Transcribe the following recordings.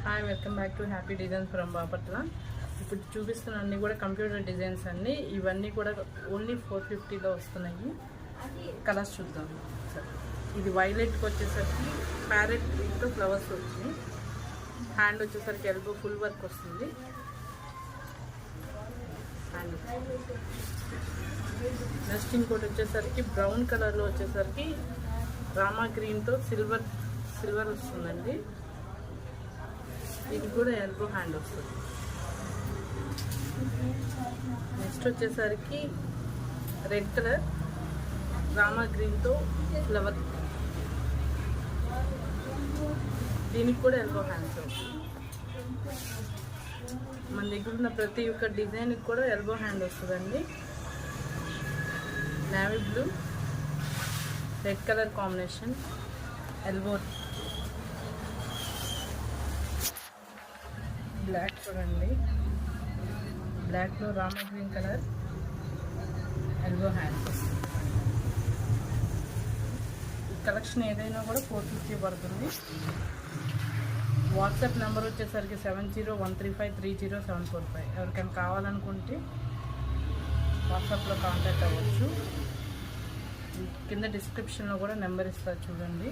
Hi, welcome back to happy designs from Bapatla. ఇప్పుడు చూపిస్తున్న అన్నీ కూడా కంప్యూటర్ డిజైన్స్ అన్నీ. ఇవన్నీ కూడా ఓన్లీ 450లో వస్తున్నాయి. కలర్స్ చూద్దాం సార్. ఇది వైలెట్కి వచ్చేసరికి ప్యారెట్ గ్రీన్తో ఫ్లవర్స్ వచ్చినాయి. హ్యాండ్ వచ్చేసరికి ఎల్బో ఫుల్ వర్క్ వస్తుంది. హ్యాండ్ నెక్స్ట్ ఇంకోటి వచ్చేసరికి బ్రౌన్ కలర్లో వచ్చేసరికి రామా గ్రీన్తో సిల్వర్ వస్తుందండి. ఇది కూడా ఎల్బో హ్యాండ్ వస్తుంది. నెక్స్ట్ వచ్చేసరికి రెడ్ కలర్ రామా గ్రీన్తో ఫ్లవర్, దీనికి కూడా ఎల్బో హ్యాండ్స్ వస్తుంది. మన దగ్గర ఉన్న ప్రతి ఒక్క డిజైన్కి కూడా ఎల్బో హ్యాండ్ వస్తుందండి. Navy blue red colour combination, elbow black చూడండి, బ్లాక్లో రామా గ్రీన్ కలర్ ఎల్బో హ్యాండ్స్. ఈ కలెక్షన్ ఏదైనా కూడా 450 పడుతుంది. వాట్సాప్ నెంబర్ వచ్చేసరికి 7013530745. ఎవరికైనా కావాలనుకుంటే వాట్సాప్లో కాంటాక్ట్ అవ్వచ్చు. కింద డిస్క్రిప్షన్లో కూడా నెంబర్ ఇస్తారు చూడండి.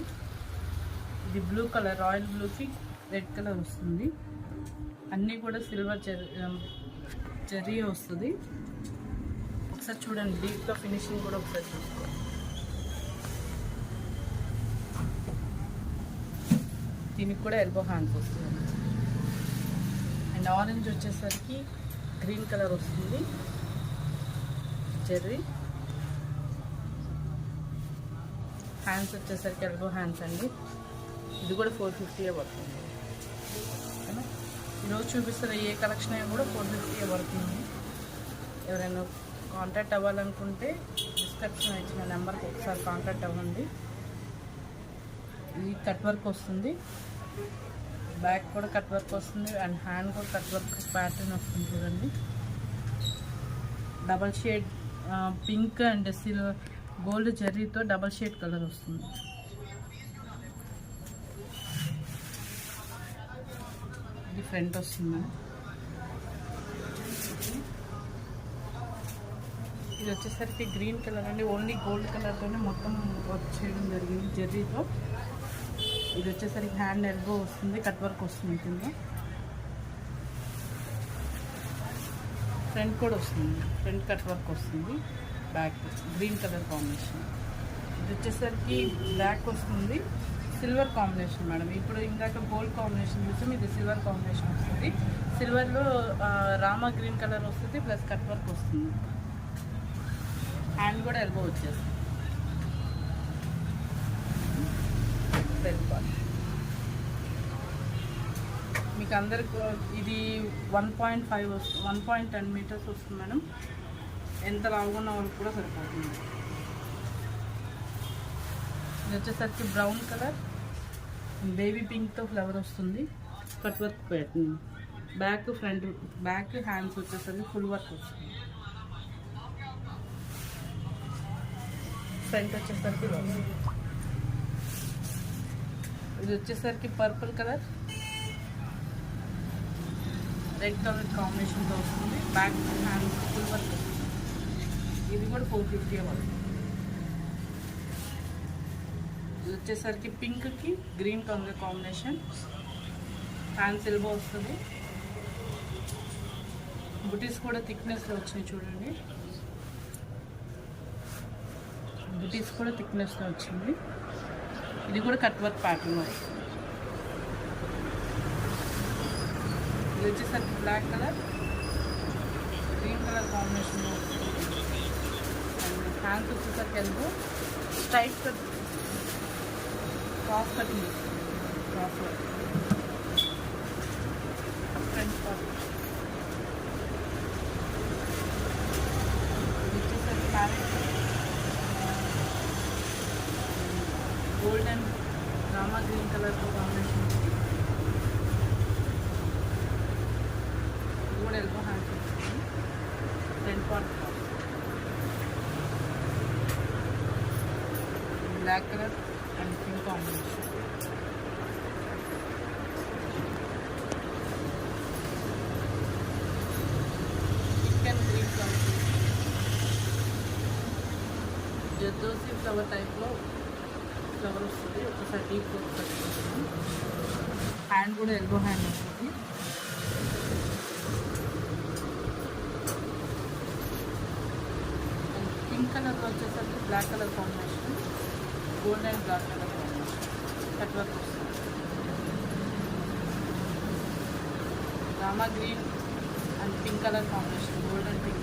ఇది బ్లూ కలర్, రాయల్ బ్లూకి రెడ్ కలర్ వస్తుంది. అన్నీ కూడా సిల్వర్ జరీ వస్తుంది. ఒకసారి చూడండి, డీప్గా ఫినిషింగ్ కూడా ఒకసారి చూసుకోండి. దీనికి కూడా ఎల్బో హ్యాండ్స్ వస్తుంది. అండ్ ఆరెంజ్ వచ్చేసరికి గ్రీన్ కలర్ వస్తుంది, జెర్రీ. హ్యాండ్స్ వచ్చేసరికి ఎల్బో హ్యాండ్స్ అండి. ఇది కూడా 450 పడుతుంది. ఓకేనా? ఈరోజు చూపిస్తున్న ఏ కలెక్షన్ అయినా కూడా 450 పడుతుంది. ఎవరైనా కాంటాక్ట్ అవ్వాలనుకుంటే డిస్క్రిప్షన్ ఇచ్చిన నెంబర్కి ఒకసారి కాంటాక్ట్ అవ్వండి. ఇది కట్ వర్క్ వస్తుంది, బ్యాక్ కూడా కట్ వర్క్ వస్తుంది, అండ్ హ్యాండ్ కూడా కట్ వర్క్ ప్యాటర్న్ వస్తుంది చూడండి. Double shade pink and silver gold జెర్రీతో డబల్ షేడ్ కలర్ వస్తుంది. ఇది ఫ్రంట్ వస్తుంది. ఇది వచ్చేసరికి గ్రీన్ కలర్ అండి. ఓన్లీ గోల్డ్ కలర్తోనే మొత్తం వర్క్ చేయడం జరిగింది జెర్రీతో. ఇది వచ్చేసరికి హ్యాండ్ ఎల్బో వస్తుంది, కట్ వర్క్ వస్తుంది కింద. ఫ్రంట్ కూడా వస్తుంది, ఫ్రంట్ కట్ వర్క్ వస్తుంది. Back green colour combination. ఇది వచ్చేసరికి బ్లాక్ వస్తుంది, సిల్వర్ కాంబినేషన్ మేడం. ఇప్పుడు ఇందాక గోల్డ్ కాంబినేషన్ చూసాం, ఇది సిల్వర్ కాంబినేషన్ వస్తుంది. సిల్వర్లో రామా గ్రీన్ కలర్ వస్తుంది, ప్లస్ కట్ వర్క్ వస్తుంది. హ్యాండ్ కూడా ఎల్బో వచ్చేస్తుంది. మీకు అందరికి ఇది 1.5 వస్తుంది, 1.10 మీటర్స్ వస్తుంది మేడం. ఎంత లావున్న వాళ్ళకి కూడా సరిపోతుంది. ఇది వచ్చేసరికి బ్రౌన్ కలర్ బేబీ పింక్తో ఫ్లవర్ వస్తుంది, కట్ వర్క్ పెట్టింది. బ్యాక్ ఫ్రంట్ బ్యాక్ హ్యాండ్స్ వచ్చేసరికి ఫుల్ వర్క్ వస్తుంది. ఫ్రంట్ వచ్చేసరికి ఇది వచ్చేసరికి పర్పుల్ కలర్ రెడ్ కలర్ కాంబినేషన్తో వస్తుంది. బ్యాక్ హ్యాండ్స్ ఫుల్ వర్క్ వస్తుంది. ఇది కూడా 450 పడుతుంది. ఇది వచ్చేసరికి పింక్కి green colour combination, hands elbow వస్తుంది. బుటీస్ కూడా థిక్నెస్లో వచ్చినాయి చూడండి. బుటీస్ కూడా థిక్నెస్లో వచ్చింది. ఇది కూడా కట్ వర్క్ ప్యాటర్న్ వస్తుంది. ఇది వచ్చేసరికి బ్లాక్ కలర్ గ్రీన్ కలర్ కాంబినేషన్లో వస్తుంది. అండ్ హ్యాండ్స్ వచ్చేసరికి elbow straight cut cross cutting, cross work front part. ఇది వచ్చేసరికి ప్యారెట్ గోల్డ్ అండ్ రామా గ్రీన్ కలర్తో కాంబినేషన్. ఇది కూడా ఎల్బో హ్యాండ్స్ వస్తుంది. Front part black colour and pink combination. జర్దోసి ఫ్లవర్ టైప్లో ఫ్లవర్ వస్తుంది. ఒకసారి డీప్ కోట్ పెట్టుకుంటాము. హ్యాండ్ కూడా ఎల్బో హ్యాండ్ వస్తుంది. పింక్ కలర్లో వచ్చేసరికి black colour combination, gold and black colour combination cut work వస్తుంది. రామా green and pink colour combination, gold and pink